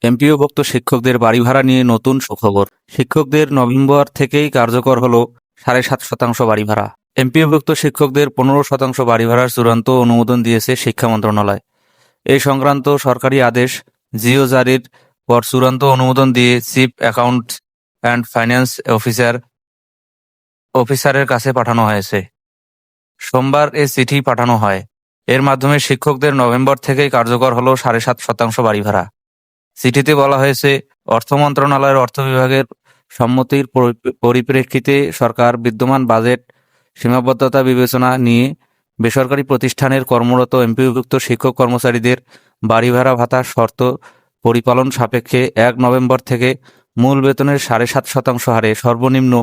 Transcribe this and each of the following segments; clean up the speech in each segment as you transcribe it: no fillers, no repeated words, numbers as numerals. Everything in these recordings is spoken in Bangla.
এমপিওভুক্ত শিক্ষকদের বাড়ি ভাড়া নিয়ে নতুন সুখবর। শিক্ষকদের নভেম্বর থেকেই কার্যকর হলো 7.5% বাড়ি ভাড়া। এমপিওভুক্ত শিক্ষকদের 15% বাড়ি ভাড়ার চূড়ান্ত অনুমোদন দিয়েছে শিক্ষা মন্ত্রণালয়। এই সংক্রান্ত সরকারি আদেশ জিও জারির পর চূড়ান্ত অনুমোদন দিয়ে চিফ অ্যাকাউন্ট অ্যান্ড ফাইন্যান্স অফিসারের কাছে পাঠানো হয়েছে। সোমবার এ চিঠি পাঠানো হয়। এর মাধ্যমে শিক্ষকদের নভেম্বর থেকেই কার্যকর হলো 7.5% বাড়ি ভাড়া। চিঠিতে বলা হয়েছে, অর্থ মন্ত্রণালয়ের অর্থ বিভাগের সম্মতির পরিপ্রেক্ষিতে সরকার বিদ্যমান বাজেট সীমাবদ্ধতা বিবেচনা নিয়ে বেসরকারি প্রতিষ্ঠানের কর্মরত এমপিওভুক্ত শিক্ষক কর্মচারীদের বাড়ি ভাড়া ভাতার শর্ত পরিপালন সাপেক্ষে 1 নভেম্বর থেকে মূল বেতনের 7.5% হারে সর্বনিম্ন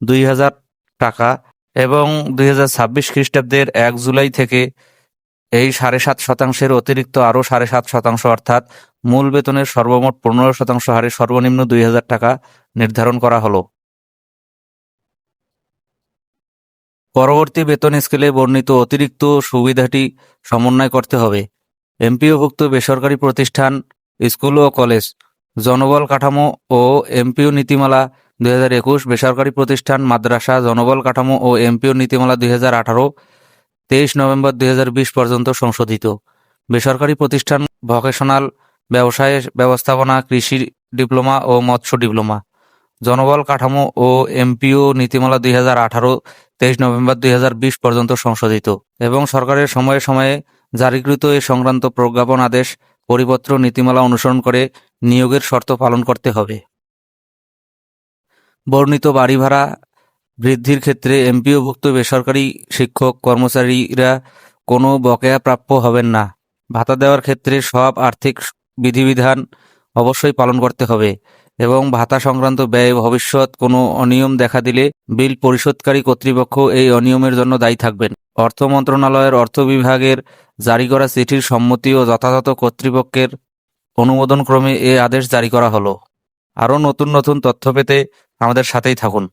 2,000 টাকা এবং 2026 খ্রিস্টাব্দের 1 জুলাই থেকে এই 7.5% অতিরিক্ত আরও 7.5% অর্থাৎ মূল বেতনের সর্বমোট 15% হারে সর্বনিম্ন 2,000 টাকা নির্ধারণ করা হলো। পরবর্তী বেতন স্কেলে বর্ণিত অতিরিক্ত সুবিধাটি সমন্বয় করতে হবে। এমপিওভুক্ত বেসরকারি প্রতিষ্ঠান, স্কুল ও কলেজ, জনবল কাঠামো ও এমপিও নীতিমালা 2021, বেসরকারি প্রতিষ্ঠান, মাদ্রাসা, জনবল কাঠামো ও এমপিও নীতিমালা 2018, 23 নভেম্বর 2020 পর্যন্ত সংশোধিত। বেসরকারি প্রতিষ্ঠান, ভোকেশনাল, ব্যবসায় ব্যবস্থাপনা, কৃষি ডিপ্লোমা ও মৎস্য ডিপ্লোমা, জনবল কাঠামো ও এমপিও নীতিমালা 2018, 23 নভেম্বর 2020 পর্যন্ত সংশোধিত এবং সরকারের সময়ে সময়ে জারিকৃত এ সংক্রান্ত প্রজ্ঞাপন, আদেশ, পরিপত্র, নীতিমালা অনুসরণ করে নিয়োগের শর্ত পালন করতে হবে। বর্ণিত বাড়ি ভাড়া বৃদ্ধির ক্ষেত্রে এমপিওভুক্ত বেসরকারি শিক্ষক কর্মচারীরা কোনো বকেয়া প্রাপ্য হবেন না। ভাতা দেওয়ার ক্ষেত্রে সব আর্থিক বিধিবিধান অবশ্যই পালন করতে হবে এবং ভাতা সংক্রান্ত ব্যয়ে ভবিষ্যৎ কোনো অনিয়ম দেখা দিলে বিল পরিশোধকারী কর্তৃপক্ষ এই অনিয়মের জন্য দায়ী থাকবেন। অর্থ মন্ত্রণালয়ের অর্থ বিভাগের জারি করা চিঠির সম্মতি ও যথাযথ কর্তৃপক্ষের অনুমোদনক্রমে এ আদেশ জারি করা হলো। আরও নতুন নতুন তথ্য পেতে আমাদের সাথেই থাকুন।